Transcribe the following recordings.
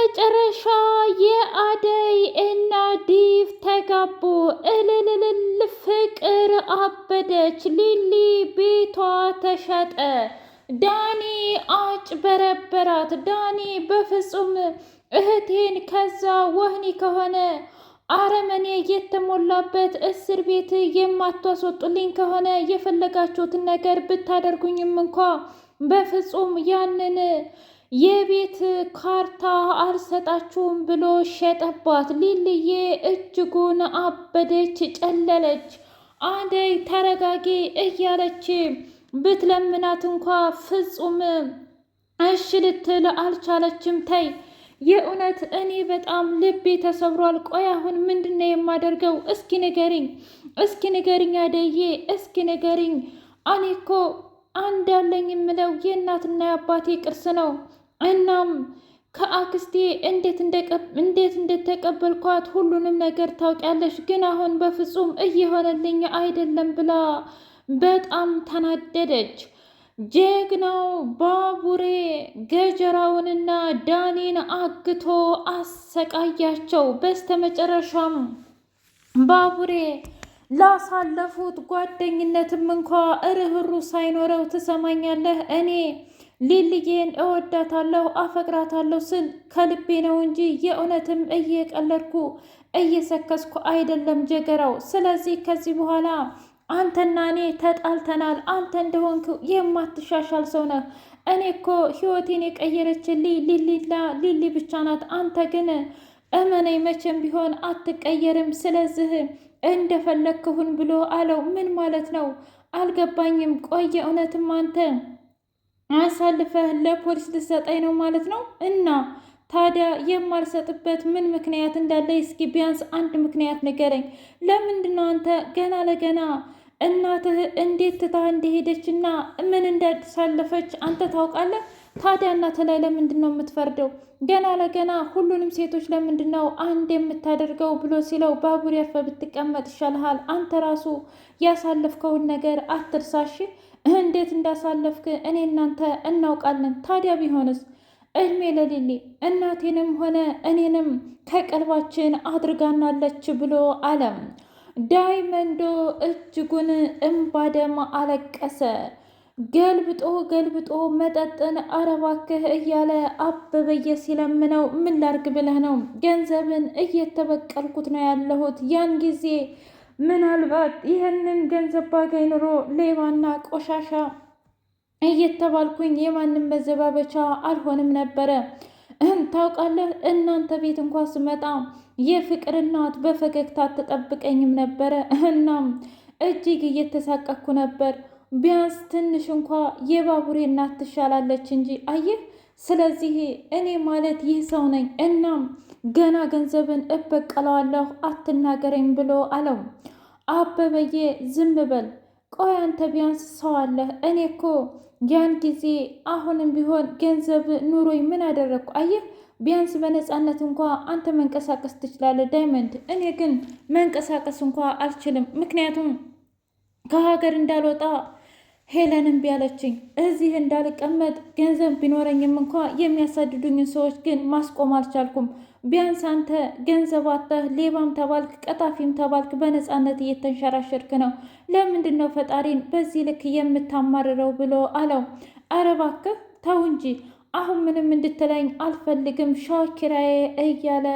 በመጨረሻ የአደይ እና ዲቭ ተጋቡ። እልልልል ፍቅር አበደች። ሊሊ ቤቷ ተሸጠ። ዳኒ አጭበረበራት። ዳኒ በፍጹም እህቴን ከዛ ወህኒ ከሆነ አረመኔ የተሞላበት እስር ቤት የማታስወጡልኝ ከሆነ የፈለጋችሁትን ነገር ብታደርጉኝም እንኳ በፍጹም ያንን የቤት ካርታ አልሰጣችሁም ብሎ ሸጠባት። ሊልዬ እጅጉን አበደች፣ ጨለለች። አደይ ተረጋጊ እያለች ብትለምናት እንኳ ፍጹም እሽ ልትል አልቻለችም። ተይ የእውነት እኔ በጣም ልቤ ተሰብሯል። ቆይ አሁን ምንድነው የማደርገው? እስኪ ንገሪኝ፣ እስኪ ንገሪኝ አደዬ፣ እስኪ ንገሪኝ። እኔ እኮ አንድ ያለኝ የምለው የእናትና የአባቴ ቅርስ ነው። እናም ከአክስቴ እንዴት እንደተቀበልኳት ሁሉንም ነገር ታውቂያለሽ፣ ግን አሁን በፍጹም እየሆነልኝ አይደለም ብላ በጣም ተናደደች። ጀግናው ባቡሬ ገጀራውንና ዳኒን አግቶ አሰቃያቸው። በስተመጨረሻም ባቡሬ ላሳለፉት ጓደኝነትም እንኳ ርህሩ ሳይኖረው ትሰማኛለህ፣ እኔ ሊልዬን እወዳታለሁ አፈቅራታለሁ ስል ከልቤ ነው እንጂ የእውነትም እየቀለድኩ እየሰከስኩ አይደለም ጀገራው። ስለዚህ ከዚህ በኋላ አንተና እኔ ተጣልተናል። አንተ እንደሆንክ የማትሻሻል ሰው ነህ። እኔ እኮ ህይወቴን የቀየረችልኝ ሊሊ ብቻ ናት። አንተ ግን እመነኝ መቼም ቢሆን አትቀየርም። ስለዚህ እንደፈለግክሁን ብሎ አለው። ምን ማለት ነው? አልገባኝም። ቆየ እውነትም አንተ አሳልፈህ ለፖሊስ ልሰጠኝ ነው ማለት ነው? እና ታዲያ የማልሰጥበት ምን ምክንያት እንዳለ እስኪ ቢያንስ አንድ ምክንያት ንገረኝ። ለምንድን ነው አንተ ገና ለገና እናትህ እንዴት ትታ እንደሄደችና ምን እንዳሳለፈች አንተ ታውቃለህ? ታዲያ እናትህ ላይ ለምንድን ነው የምትፈርደው? ገና ለገና ሁሉንም ሴቶች ለምንድን ነው አንድ የምታደርገው ብሎ ሲለው ባቡር ያርፈ ብትቀመጥ ይሻልሃል። አንተ ራሱ ያሳለፍከውን ነገር አትርሳሽ። እንዴት እንዳሳለፍክ እኔ እናንተ እናውቃለን። ታዲያ ቢሆንስ እድሜ ለሊሊ እናቴንም ሆነ እኔንም ከቀልባችን አድርጋናለች ብሎ አለም። ዳይመንዶ እጅጉን እምባደም አለቀሰ። ገልብጦ መጠጥን አረባክህ እያለ አበበየ ሲለምነው ምን ላርግ ብለህ ነው? ገንዘብን እየተበቀልኩት ነው ያለሁት። ያን ጊዜ ምናልባት ይህንን ገንዘብ ባገኝ ኑሮ ሌባና ቆሻሻ እየተባልኩኝ የማንም መዘባበቻ አልሆንም ነበረ። ታውቃለህ፣ እናንተ ቤት እንኳ ስመጣ የፍቅር እናት በፈገግታ አትጠብቀኝም ነበረ። እናም እጅግ እየተሳቀኩ ነበር። ቢያንስ ትንሽ እንኳ የባቡሬ እናት ትሻላለች እንጂ አየህ። ስለዚህ እኔ ማለት ይህ ሰው ነኝ። እናም ገና ገንዘብን እበቀለዋለሁ፣ አትናገረኝ ብሎ አለው። አበበዬ ዝም በል። ቆይ አንተ ቢያንስ ሰው አለህ። እኔ እኮ ያን ጊዜ አሁንም ቢሆን ገንዘብ ኑሮኝ ምን አደረግኩ? አየህ ቢያንስ በነፃነት እንኳ አንተ መንቀሳቀስ ትችላለህ ዳይመንድ። እኔ ግን መንቀሳቀስ እንኳ አልችልም። ምክንያቱም ከሀገር እንዳልወጣ ሄለን እምቢ አለችኝ። እዚህ እንዳልቀመጥ ገንዘብ ቢኖረኝም እንኳ የሚያሳድዱኝን ሰዎች ግን ማስቆም አልቻልኩም። ቢያንስ አንተ ገንዘብ አጥተህ ሌባም ተባልክ ቀጣፊም ተባልክ በነፃነት እየተንሸራሸርክ ነው። ለምንድን ነው ፈጣሪን በዚህ ልክ የምታማርረው ብሎ አለው። አረ እባክህ ተው እንጂ አሁን ምንም እንድትለኝ አልፈልግም ሻኪራዬ እያለ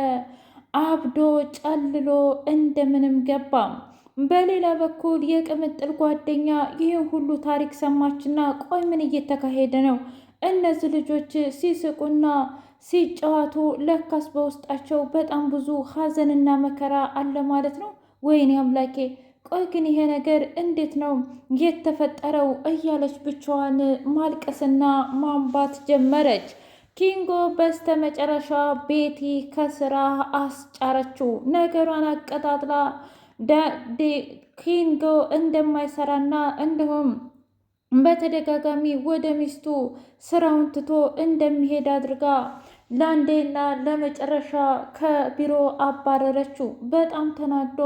አብዶ ጨልሎ እንደምንም ገባ። በሌላ በኩል የቅምጥል ጓደኛ ይህን ሁሉ ታሪክ ሰማችና ቆይ ምን እየተካሄደ ነው? እነዚህ ልጆች ሲስቁና ሲጫወቱ ለካስ በውስጣቸው በጣም ብዙ ሀዘንና መከራ አለ ማለት ነው። ወይኔ አምላኬ፣ ቆይ ግን ይሄ ነገር እንዴት ነው የተፈጠረው? እያለች ብቻዋን ማልቀስና ማንባት ጀመረች። ኪንጎ በስተመጨረሻ ቤቲ ከስራ አስጫረችው። ነገሯን አቀጣጥላ ኪንጎ እንደማይሰራና እንዲሁም በተደጋጋሚ ወደ ሚስቱ ስራውን ትቶ እንደሚሄድ አድርጋ ለአንዴና ለመጨረሻ ከቢሮ አባረረችው። በጣም ተናዶ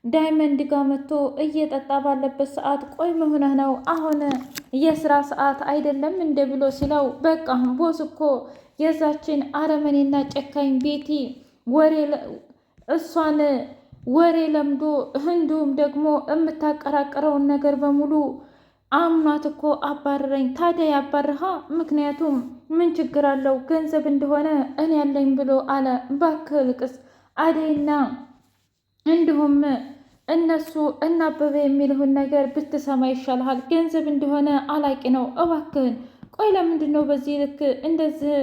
ዳይመንድ ጋር መጥቶ እየጠጣ ባለበት ሰዓት ቆይ መሆንህ ነው? አሁን የስራ ሰዓት አይደለም እንደ ብሎ ሲለው በቃ ቦስ እኮ የዛችን አረመኔና ጨካኝ ቤቲ እሷን ወሬ ለምዶ እንዲሁም ደግሞ የምታቀራቅረውን ነገር በሙሉ አምኗት እኮ አባረረኝ። ታዲያ ያባርሃ፣ ምክንያቱም ምን ችግር አለው ገንዘብ እንደሆነ እኔ ያለኝ ብሎ አለ። እባክህ ልቅስ አደይና እንዲሁም እነሱ እናበበ የሚልሁን ነገር ብትሰማ ይሻልሃል። ገንዘብ እንደሆነ አላቂ ነው። እባክህን ቆይ ለምንድን ነው በዚህ ልክ እንደዚህ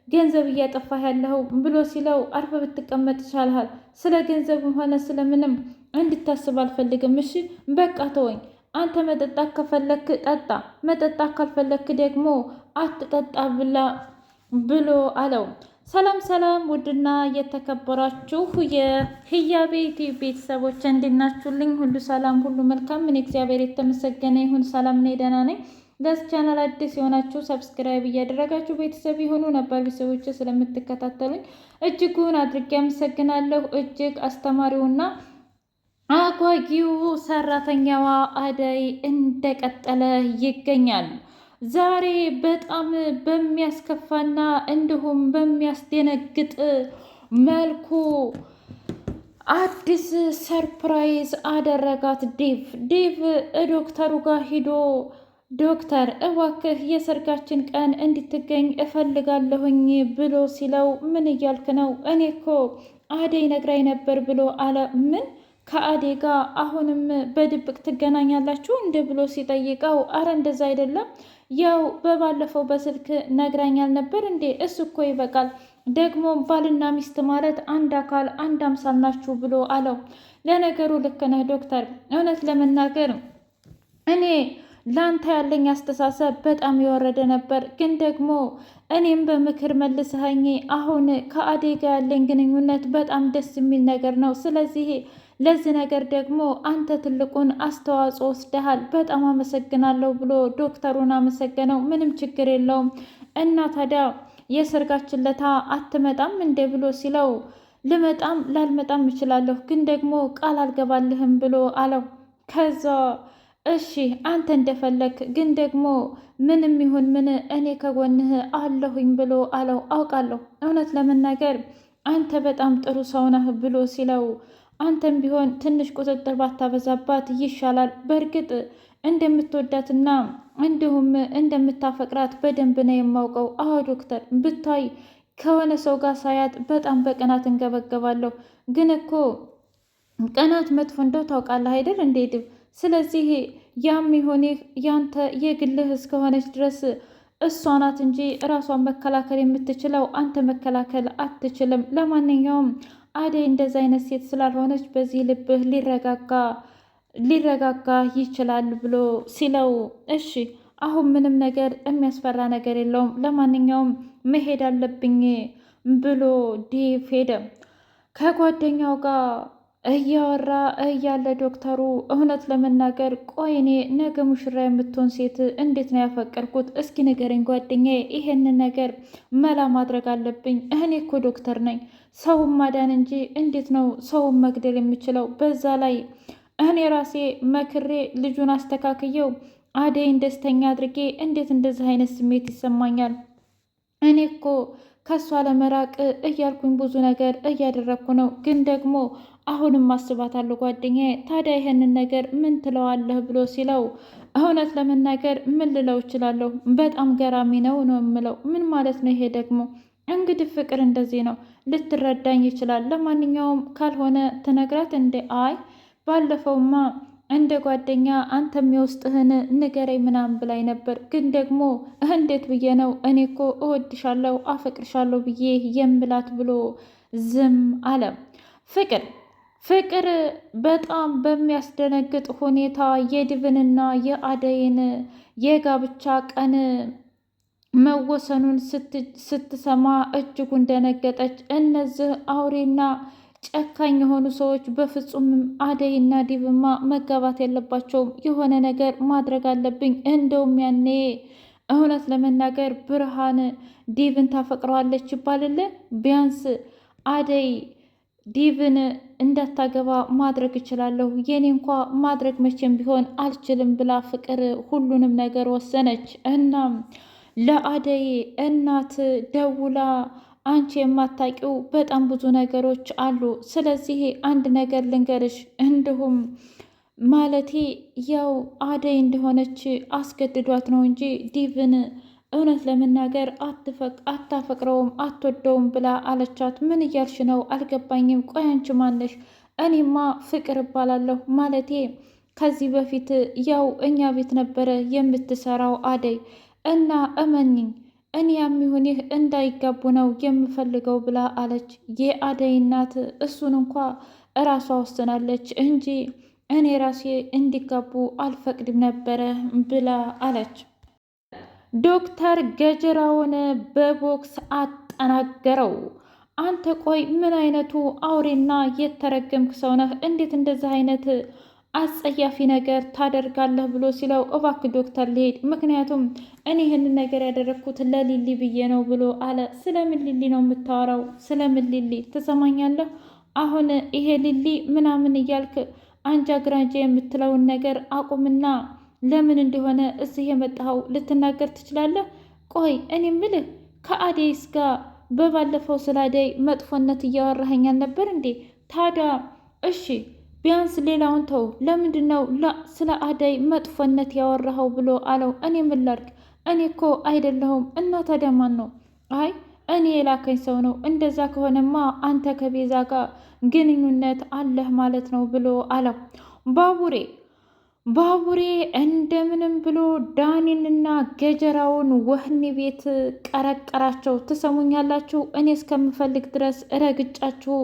ገንዘብ እያጠፋህ ያለኸው ብሎ ሲለው አርፈ ብትቀመጥ ይሻልሃል። ስለ ገንዘብም ሆነ ስለምንም እንድታስብ አልፈልግም። እሺ በቃ ተወኝ። አንተ መጠጣት ከፈለክ ጠጣ፣ መጠጣት ካልፈለክ ደግሞ አትጠጣ ብሎ አለው። ሰላም ሰላም! ውድና የተከበራችሁ የህያቤ ዩቲዩብ ቤተሰቦች እንድናችሁልኝ ሁሉ ሰላም ሁሉ መልካም። ምን እግዚአብሔር የተመሰገነ ይሁን። ሰላም ነኝ፣ ደህና ነኝ። ለዚህ ቻናል አዲስ የሆናችሁ ሰብስክራይብ እያደረጋችሁ ቤተሰብ የሆኑ ነባር ቤተሰቦች ስለምትከታተሉኝ እጅጉን አድርጌ አመሰግናለሁ። እጅግ አስተማሪውና አጓጊው ሰራተኛዋ አደይ እንደቀጠለ ይገኛል። ዛሬ በጣም በሚያስከፋና እንዲሁም በሚያስደነግጥ መልኩ አዲስ ሰርፕራይዝ አደረጋት ዴቭ ዶክተሩ ጋር ሂዶ ዶክተር እባክህ የሰርጋችን ቀን እንድትገኝ እፈልጋለሁኝ ብሎ ሲለው ምን እያልክ ነው? እኔ እኮ አደይ ነግራኝ ነበር ብሎ አለ። ምን ከአደይ ጋር አሁንም በድብቅ ትገናኛላችሁ እንደ ብሎ ሲጠይቀው አረ እንደዛ አይደለም፣ ያው በባለፈው በስልክ ነግራኛል ነበር እንዴ? እሱ እኮ ይበቃል። ደግሞ ባልና ሚስት ማለት አንድ አካል አንድ አምሳል ናችሁ ብሎ አለው። ለነገሩ ልክ ነህ ዶክተር፣ እውነት ለመናገር እኔ ላንተ ያለኝ አስተሳሰብ በጣም የወረደ ነበር፣ ግን ደግሞ እኔም በምክር መልሰኸኝ አሁን ከአደይ ጋር ያለኝ ግንኙነት በጣም ደስ የሚል ነገር ነው። ስለዚህ ለዚህ ነገር ደግሞ አንተ ትልቁን አስተዋጽኦ ወስደሃል፣ በጣም አመሰግናለሁ ብሎ ዶክተሩን አመሰገነው። ምንም ችግር የለውም እና ታዲያ የሰርጋችን ለታ አትመጣም እንዴ ብሎ ሲለው ልመጣም ላልመጣም እችላለሁ፣ ግን ደግሞ ቃል አልገባልህም ብሎ አለው። ከዛ እሺ አንተ እንደፈለክ፣ ግን ደግሞ ምንም ይሁን ምን እኔ ከጎንህ አለሁኝ ብሎ አለው። አውቃለሁ እውነት ለመናገር አንተ በጣም ጥሩ ሰው ነህ ብሎ ሲለው አንተም ቢሆን ትንሽ ቁጥጥር ባታበዛባት ይሻላል። በእርግጥ እንደምትወዳትና እንዲሁም እንደምታፈቅራት በደንብ ነው የማውቀው። አዎ ዶክተር፣ ብታይ ከሆነ ሰው ጋር ሳያት በጣም በቅናት እንገበገባለሁ። ግን እኮ ቅናት መጥፎ እንደው ታውቃለህ አይደል እንዴ ድብ? ስለዚህ ያም ይሁን ያንተ የግልህ እስከሆነች ድረስ እሷ ናት እንጂ እራሷን መከላከል የምትችለው፣ አንተ መከላከል አትችልም። ለማንኛውም አደይ እንደዚ አይነት ሴት ስላልሆነች በዚህ ልብህ ሊረጋጋ ይችላል ብሎ ሲለው እሺ አሁን ምንም ነገር የሚያስፈራ ነገር የለውም፣ ለማንኛውም መሄድ አለብኝ ብሎ ዴቭ ሄደ። ከጓደኛው ጋር እያወራ እያለ ዶክተሩ እውነት ለመናገር ቆይ እኔ ነገ ሙሽራ የምትሆን ሴት እንዴት ነው ያፈቀርኩት? እስኪ ንገረኝ ጓደኛዬ፣ ይሄንን ነገር መላ ማድረግ አለብኝ። እኔ እኮ ዶክተር ነኝ፣ ሰውን ማዳን እንጂ እንዴት ነው ሰውን መግደል የምችለው? በዛ ላይ እኔ ራሴ መክሬ ልጁን አስተካክየው አደይን ደስተኛ አድርጌ እንዴት እንደዚህ አይነት ስሜት ይሰማኛል? እኔ እኮ ከሷ ለመራቅ እያልኩኝ ብዙ ነገር እያደረግኩ ነው፣ ግን ደግሞ አሁንም አስባታለሁ ጓደኛዬ። ታዲያ ይሄንን ነገር ምን ትለዋለህ ብሎ ሲለው እውነት ለመናገር ምን ልለው እችላለሁ? በጣም ገራሚ ነው የምለው። ምን ማለት ነው ይሄ ደግሞ? እንግዲህ ፍቅር እንደዚህ ነው፣ ልትረዳኝ ይችላል። ለማንኛውም ካልሆነ ትነግራት እንዴ? አይ ባለፈውማ እንደ ጓደኛ አንተም የውስጥህን ንገረኝ ምናምን ብላኝ ነበር፣ ግን ደግሞ እንዴት ብዬ ነው እኔ እኮ እወድሻለሁ አፈቅርሻለሁ ብዬ የምላት ብሎ ዝም አለ። ፍቅር በጣም በሚያስደነግጥ ሁኔታ የድብንና የአደይን የጋብቻ ቀን መወሰኑን ስትሰማ እጅጉን ደነገጠች። እነዚህ አውሬና ጨካኝ የሆኑ ሰዎች በፍጹም አደይና ዲብማ መጋባት የለባቸውም። የሆነ ነገር ማድረግ አለብኝ። እንደውም ያኔ እውነት ለመናገር ብርሃን ዲብን ታፈቅረዋለች ይባልል፣ ቢያንስ አደይ ዲብን እንዳታገባ ማድረግ እችላለሁ፣ የኔ እንኳ ማድረግ መቼም ቢሆን አልችልም ብላ ፍቅር ሁሉንም ነገር ወሰነች። እናም ለአደይ እናት ደውላ አንቺ የማታውቂው በጣም ብዙ ነገሮች አሉ። ስለዚህ አንድ ነገር ልንገርሽ፣ እንዲሁም ማለቴ ያው አደይ እንደሆነች አስገድዷት ነው እንጂ ዲቭን እውነት ለመናገር አታፈቅረውም አትወደውም ብላ አለቻት። ምን እያልሽ ነው? አልገባኝም። ቆይ አንቺ ማነሽ? እኔማ ፍቅር እባላለሁ። ማለቴ ከዚህ በፊት ያው እኛ ቤት ነበረ የምትሰራው አደይ እና እመኝኝ እኔ የሚሆን ይህ እንዳይጋቡ ነው የምፈልገው ብላ አለች። የአደይ እናት እሱን እንኳ እራሷ ወስናለች እንጂ እኔ ራሴ እንዲጋቡ አልፈቅድም ነበረ ብላ አለች። ዶክተር ገጀራውን በቦክስ አጠናገረው። አንተ ቆይ ምን አይነቱ አውሬና የተረገምክ ሰው ነህ? እንዴት እንደዚህ አይነት አጸያፊ ነገር ታደርጋለህ? ብሎ ሲለው እባክህ ዶክተር ልሄድ፣ ምክንያቱም እኔ ይህንን ነገር ያደረግኩት ለሊሊ ብዬ ነው ብሎ አለ። ስለምን ሊሊ ነው የምታወራው? ስለምን ሊሊ ትሰማኛለህ? አሁን ይሄ ሊሊ ምናምን እያልክ አንጃ ግራንጃ የምትለውን ነገር አቁምና ለምን እንደሆነ እዚህ የመጣኸው ልትናገር ትችላለህ? ቆይ እኔ ምልህ ከአደይስ ጋር በባለፈው ስለ አደይ መጥፎነት እያወራኸኝ አልነበር እንዴ? ታዲያ እሺ ቢያንስ ሌላውን ተው፣ ለምንድን ነው ስለ አደይ መጥፎነት ያወራኸው ብሎ አለው። እኔ ምን ላድርግ? እኔ እኮ አይደለሁም። እና ታዲያ ማን ነው? አይ እኔ የላከኝ ሰው ነው። እንደዛ ከሆነማ አንተ ከቤዛ ጋር ግንኙነት አለህ ማለት ነው ብሎ አለው። ባቡሬ እንደምንም ብሎ ዳኒንና ገጀራውን ወህኒ ቤት ቀረቀራቸው። ትሰሙኛላችሁ? እኔ እስከምፈልግ ድረስ ረግጫችሁ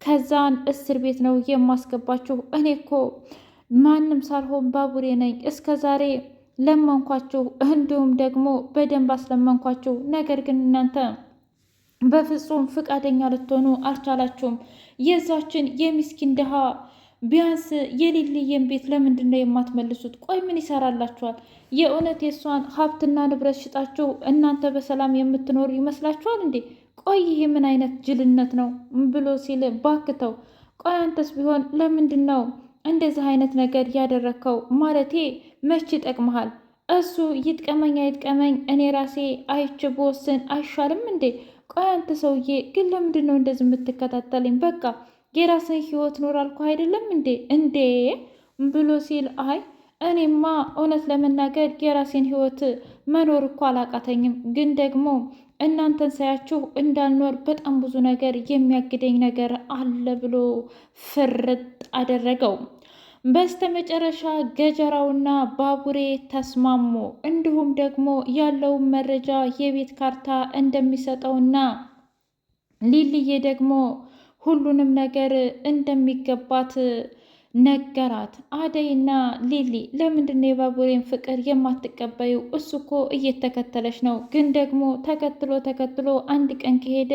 ከዛን እስር ቤት ነው የማስገባችሁ። እኔ እኮ ማንም ሳልሆን ባቡሬ ነኝ። እስከ ዛሬ ለመንኳችሁ፣ እንዲሁም ደግሞ በደንብ አስለመንኳችሁ። ነገር ግን እናንተ በፍጹም ፍቃደኛ ልትሆኑ አልቻላችሁም። የዛችን የሚስኪን ድሃ ቢያንስ የሊልዬን ቤት ለምንድን ነው የማትመልሱት? ቆይ ምን ይሰራላችኋል? የእውነት የእሷን ሀብትና ንብረት ሽጣችሁ እናንተ በሰላም የምትኖሩ ይመስላችኋል እንዴ? ቆይ ይሄ ምን አይነት ጅልነት ነው ብሎ ሲል ባክተው። ቆይ አንተስ ቢሆን ለምንድን ነው እንደዚህ አይነት ነገር ያደረግከው? ማለቴ መች ይጠቅመሃል? እሱ ይጥቀመኝ አይጥቀመኝ እኔ ራሴ አይቼ በወስን አይሻልም እንዴ? ቆይ አንተ ሰውዬ ግን ለምንድን ነው እንደዚህ የምትከታተለኝ? በቃ የራስን ህይወት ኖር አልኩ አይደለም እንዴ ብሎ ሲል አይ እኔማ እውነት ለመናገር የራሴን ህይወት መኖር እኮ አላቃተኝም፣ ግን ደግሞ እናንተን ሳያችሁ እንዳልኖር በጣም ብዙ ነገር የሚያግደኝ ነገር አለ ብሎ ፍርጥ አደረገው። በስተመጨረሻ ገጀራውና ባቡሬ ተስማሙ። እንዲሁም ደግሞ ያለውን መረጃ የቤት ካርታ እንደሚሰጠውና ሊልዬ ደግሞ ሁሉንም ነገር እንደሚገባት ነገራት። አደይና ሊሊ ለምንድነው የባቡሬን ፍቅር የማትቀበዩ? እሱ እኮ እየተከተለች ነው፣ ግን ደግሞ ተከትሎ አንድ ቀን ከሄደ